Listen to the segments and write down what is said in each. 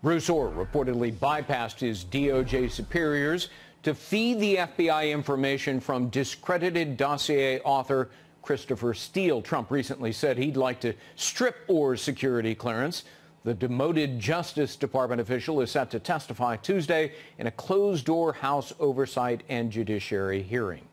Bruce Orr reportedly bypassed his DOJ superiors to feed the FBI information from discredited dossier author Christopher Steele. Trump recently said he'd like to strip Orr's security clearance. The demoted Justice Department official is set to testify Tuesday in a closed-door House Oversight and Judiciary hearing.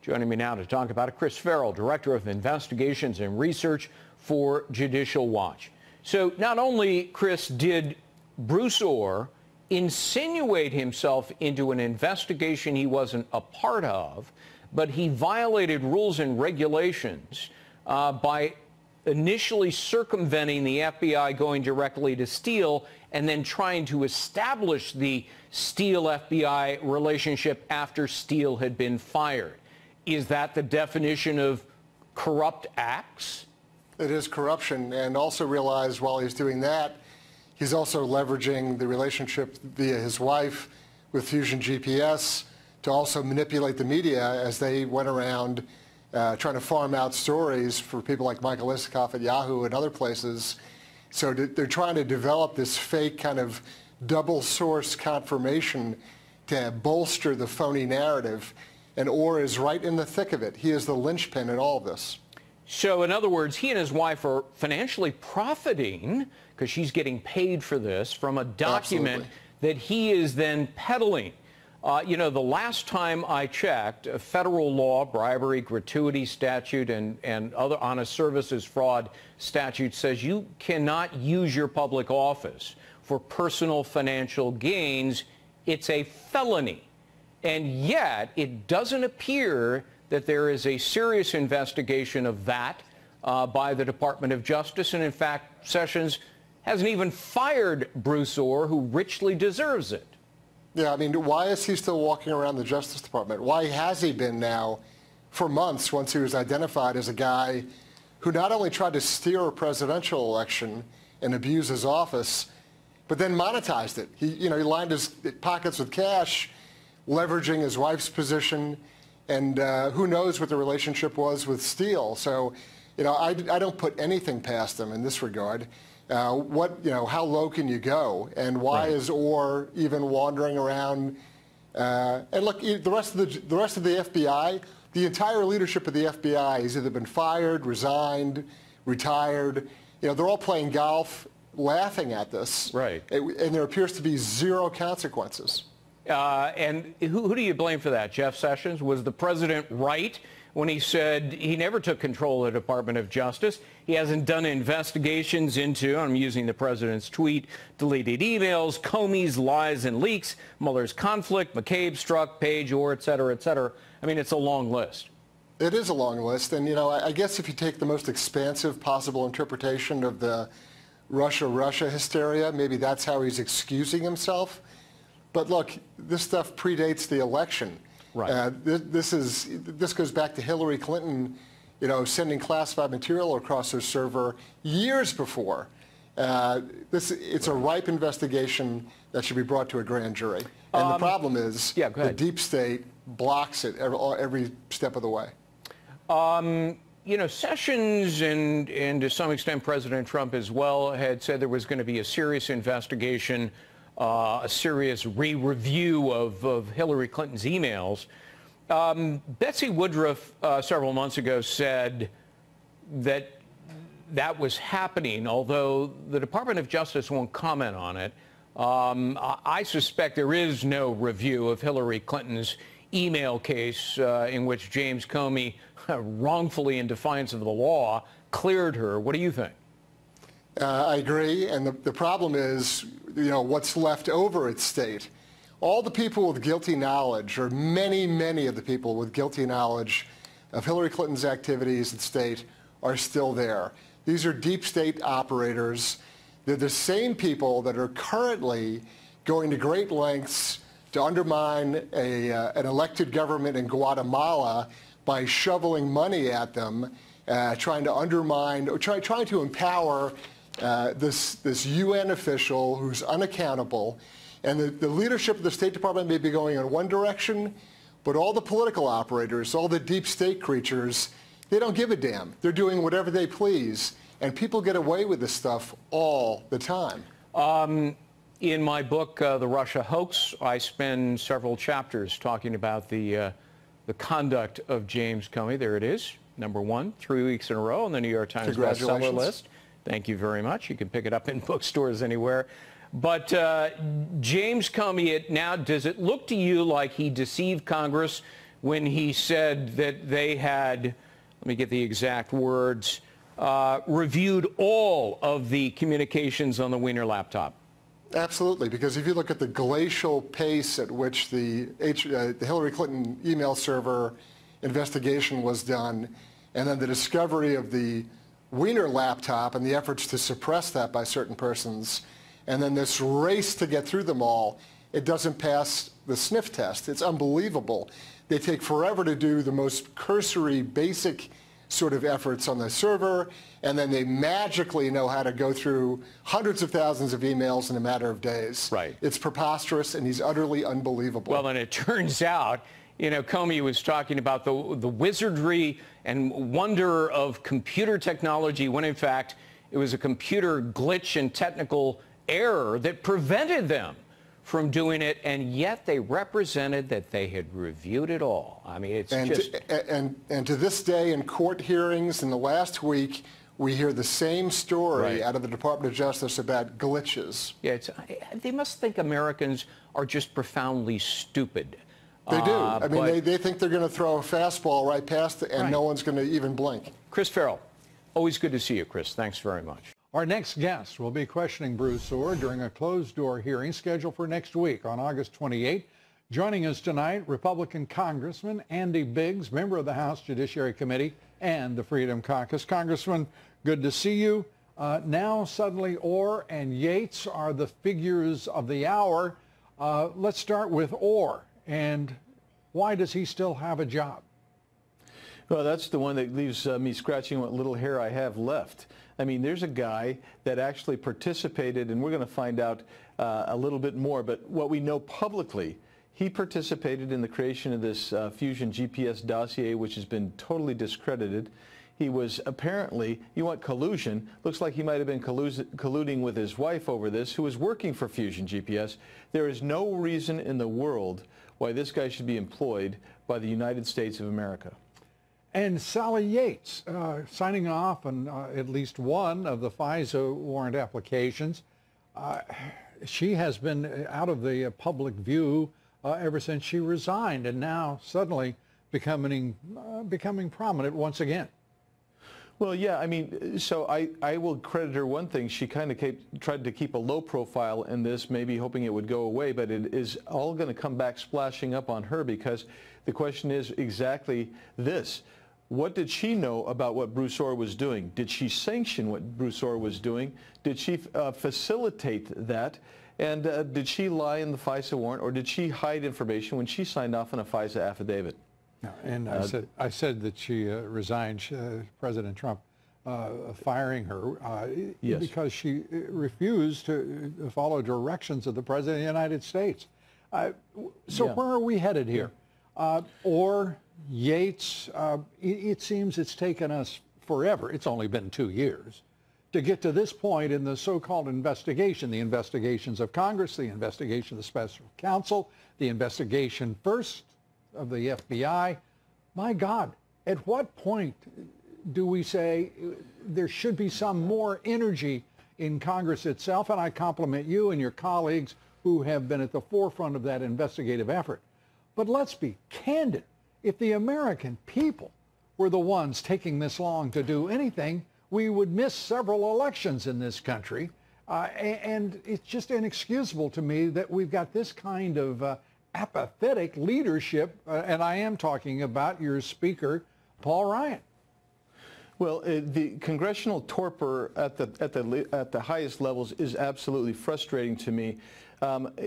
Joining me now to talk about it, Chris Farrell, Director of Investigations and Research for Judicial Watch. So not only, Chris, did Bruce Orr insinuate himself into an investigation he wasn't a part of, but he violated rules and regulations by initially circumventing the FBI going directly to Steele and then trying to establish the Steele-FBI relationship after Steele had been fired. Is that the definition of corrupt acts? It is corruption, and also realize while he's doing that, he's also leveraging the relationship via his wife with Fusion GPS to also manipulate the media as they went around trying to farm out stories for people like Michael Isikoff at Yahoo and other places. So they're trying to develop this fake kind of double source confirmation to bolster the phony narrative. And Orr is right in the thick of it. He is the linchpin in all of this. So in other words, he and his wife are financially profiting, because she's getting paid for this, from a document that he is then peddling. You know, the last time I checked, a federal law, bribery, gratuity statute, and other honest services fraud statute says you cannot use your public office for personal financial gains. It's a felony. And yet, it doesn't appear that there is a serious investigation of that by the Department of Justice. And in fact, Sessions hasn't even fired Bruce Orr, who richly deserves it. Yeah, I mean, why is he still walking around the Justice Department? Why has he been now for months once he was identified as a guy who not only tried to steer a presidential election and abuse his office, but then monetized it? He lined his pockets with cash, leveraging his wife's position, and who knows what the relationship was with Steele. So, I don't put anything past him in this regard. How low can you go? And why is Orr even wandering around? And look, the rest of the FBI, the entire leadership of the FBI has either been fired, resigned, retired. They're all playing golf, laughing at this. Right. And there appears to be zero consequences. And who do you blame for that? Jeff Sessions? Was the president right when he said he never took control of the Department of Justice? He hasn't done investigations into, I'm using the president's tweet, deleted emails, Comey's lies and leaks, Mueller's conflict, McCabe, Strzok, Page, Orr, et cetera, et cetera. I mean, it's a long list. It is a long list. And, I guess if you take the most expansive possible interpretation of the Russia hysteria, maybe that's how he's excusing himself. But look, this stuff predates the election. Right. This goes back to Hillary Clinton, sending classified material across her server years before. It's a ripe investigation that should be brought to a grand jury. And the problem is the deep state blocks it every step of the way. Sessions and to some extent President Trump as well had said there was going to be a serious investigation, a serious re-review of Hillary Clinton's emails. Betsy Woodruff several months ago said that was happening, although the Department of Justice won't comment on it. I suspect there is no review of Hillary Clinton's email case in which James Comey, wrongfully in defiance of the law, cleared her. What do you think? I agree, and the problem is, what's left over at state. All the people with guilty knowledge, or many of the people with guilty knowledge of Hillary Clinton's activities at state are still there. These are deep state operators. They're the same people that are currently going to great lengths to undermine an elected government in Guatemala by shoveling money at them, trying to undermine, or trying to empower this UN official who's unaccountable. And the leadership of the State Department may be going in one direction, but all the political operators, all the deep state creatures, they don't give a damn. They're doing whatever they please. And people get away with this stuff all the time. In my book, The Russia Hoax, I spend several chapters talking about the conduct of James Comey. There it is, #1, 3 weeks in a row on the New York Times bestseller list. Thank you very much. You can pick it up in bookstores anywhere. But James Comey, now, does it look to you like he deceived Congress when he said that they had, let me get the exact words, reviewed all of the communications on the Wiener laptop? Absolutely, because if you look at the glacial pace at which the Hillary Clinton email server investigation was done, and then the discovery of the Wiener laptop and the efforts to suppress that by certain persons, and then this race to get through them all, it doesn't pass the sniff test. It's unbelievable. They take forever to do the most cursory, basic sort of efforts on the server, and then they magically know how to go through hundreds of thousands of emails in a matter of days. Right. It's preposterous, and he's utterly unbelievable. Well, and it turns out, you know, Comey was talking about the wizardry and wonder of computer technology when, in fact, it was a computer glitch and technical error that prevented them from doing it, and yet they represented that they had reviewed it all. I mean, it's and to this day, in court hearings in the last week, we hear the same story out of the Department of Justice about glitches. Yeah, they must think Americans are just profoundly stupid. They do. I mean, they think they're going to throw a fastball right past it, and no one's going to even blink. Chris Farrell, always good to see you, Chris. Thanks very much. Our next guest will be questioning Bruce Ohr during a closed-door hearing scheduled for next week on August 28. Joining us tonight, Republican Congressman Andy Biggs, member of the House Judiciary Committee and the Freedom Caucus. Congressman, good to see you. Now suddenly Ohr and Yates are the figures of the hour. Let's start with Ohr. And why does he still have a job? Well, that's the one that leaves me scratching what little hair I have left. I mean, there's a guy that actually participated, and we're going to find out a little bit more, but what we know publicly, he participated in the creation of this Fusion GPS dossier, which has been totally discredited. He was apparently, you want collusion, looks like he might have been colluding with his wife over this, who was working for Fusion GPS. There is no reason in the world why this guy should be employed by the United States of America. And Sally Yates, signing off on at least one of the FISA warrant applications. She has been out of the public view ever since she resigned, and now suddenly becoming prominent once again. Well, yeah, I mean, so I will credit her one thing. She kind of tried to keep a low profile in this, maybe hoping it would go away, but it is all going to come back splashing up on her, because the question is exactly this. What did she know about what Bruce Ohr was doing? Did she sanction what Bruce Ohr was doing? Did she facilitate that? And did she lie in the FISA warrant, or did she hide information when she signed off on a FISA affidavit? And I said that she resigned, President Trump firing her yes, because she refused to follow directions of the President of the United States. So where are we headed here? Or Yates, it seems it's taken us forever. It's only been 2 years to get to this point in the so-called investigation, the investigations of Congress, the investigation of the special counsel, the investigation first of the FBI. My God, at what point do we say there should be some more energy in Congress itself? And I compliment you and your colleagues who have been at the forefront of that investigative effort. But let's be candid. If the American people were the ones taking this long to do anything, we would miss several elections in this country. And it's just inexcusable to me that we've got this kind of apathetic leadership, and I am talking about your Speaker, Paul Ryan. Well, the congressional torpor at the highest levels is absolutely frustrating to me.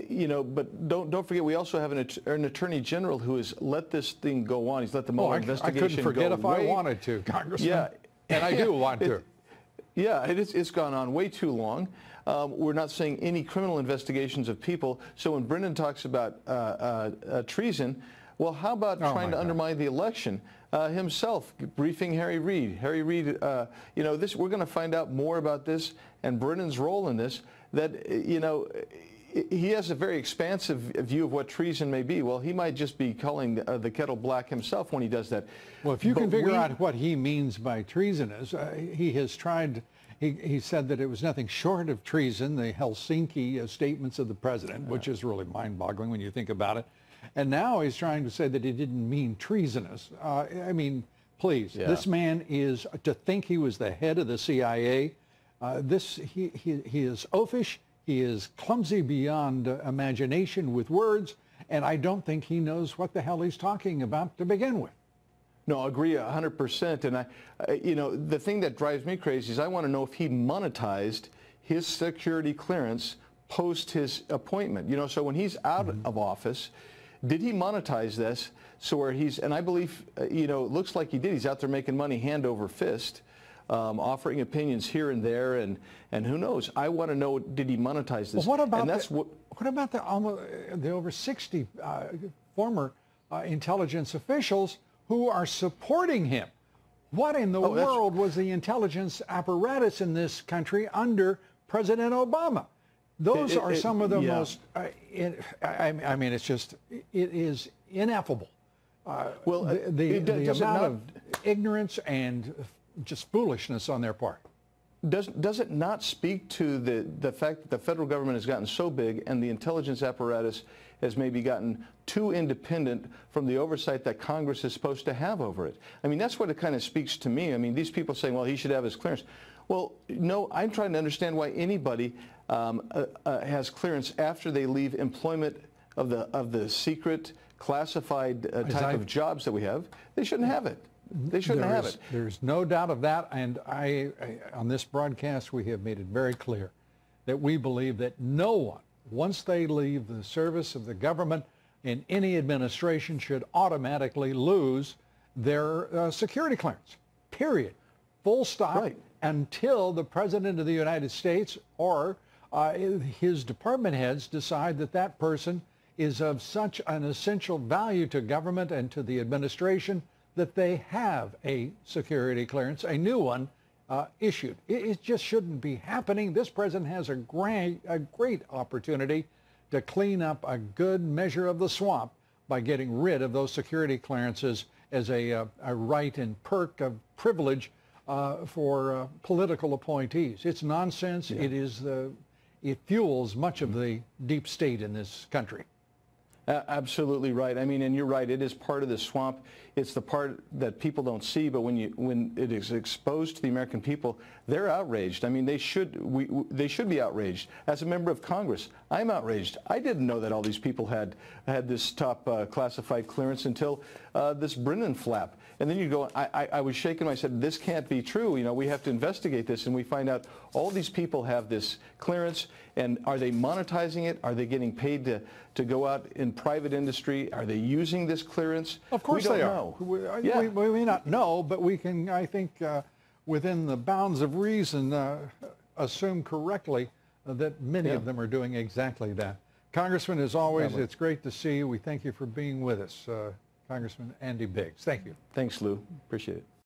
You know, but don't forget, we also have an Attorney General who has let this thing go on. He's let the Mueller investigation go. I couldn't forget if I wanted to, Congressman. Yeah, and I do want to. Yeah, it's gone on way too long. We're not seeing any criminal investigations of people. So when Brennan talks about treason, well, how about trying to undermine the election himself, briefing Harry Reid? Harry Reid, you know, we're going to find out more about this and Brennan's role in this. That, you know, he has a very expansive view of what treason may be. Well, he might just be calling the kettle black himself when he does that. Well, if you can figure out what he means by treasonous, he has tried. He said that it was nothing short of treason, the Helsinki statements of the president, which is really mind-boggling when you think about it. And now he's trying to say that he didn't mean treasonous. I mean, please, this man is, to think he was the head of the CIA, he is oafish, he is clumsy beyond imagination with words, and I don't think he knows what the hell he's talking about to begin with. No, I agree 100%. And you know, the thing that drives me crazy is I want to know if he monetized his security clearance post his appointment. You know, so when he's out of office, did he monetize this? So where he's, and I believe, you know, it looks like he did. He's out there making money hand over fist, offering opinions here and there, and who knows? I want to know, did he monetize this? Well, what about what about the over 60 former intelligence officials who are supporting him? What in the world was the intelligence apparatus in this country under President Obama? Those are some of the most, I mean, it's just, it is ineffable. Well, the amount of ignorance and just foolishness on their part. Does it not speak to the fact that the federal government has gotten so big and the intelligence apparatus has maybe gotten too independent from the oversight that Congress is supposed to have over it? I mean, that's what it kind of speaks to me. I mean, these people saying, well, he should have his clearance. Well, no, I'm trying to understand why anybody has clearance after they leave employment of the secret, classified type of jobs that we have. They shouldn't have it. They shouldn't have it. There's no doubt of that, and on this broadcast we have made it very clear that we believe that no one, once they leave the service of the government in any administration, should automatically lose their security clearance, period. Full stop. Right. Until the President of the United States or his department heads decide that that person is of such an essential value to government and to the administration that they have a security clearance, a new one, issued. It just shouldn't be happening. This president has a great opportunity to clean up a good measure of the swamp by getting rid of those security clearances as a right and perk of privilege for political appointees. It's nonsense. Yeah. It fuels much of the deep state in this country. Absolutely right. I mean, and you're right. It is part of the swamp. It's the part that people don't see. But when it is exposed to the American people, they're outraged. I mean, they should be outraged. As a member of Congress, I'm outraged. I didn't know that all these people had this top classified clearance until this Brennan flap. And then you go, I was shaking. I said, this can't be true. You know, we have to investigate this. And we find out all these people have this clearance. And are they monetizing it? Are they getting paid to go out in private industry? Are they using this clearance? Of course they are. We may not know, but we can, I think, within the bounds of reason, assume correctly that many of them are doing exactly that. Congressman, as always, it's great to see you. We thank you for being with us. Congressman Andy Biggs. Thank you. Thanks, Lou. Appreciate it.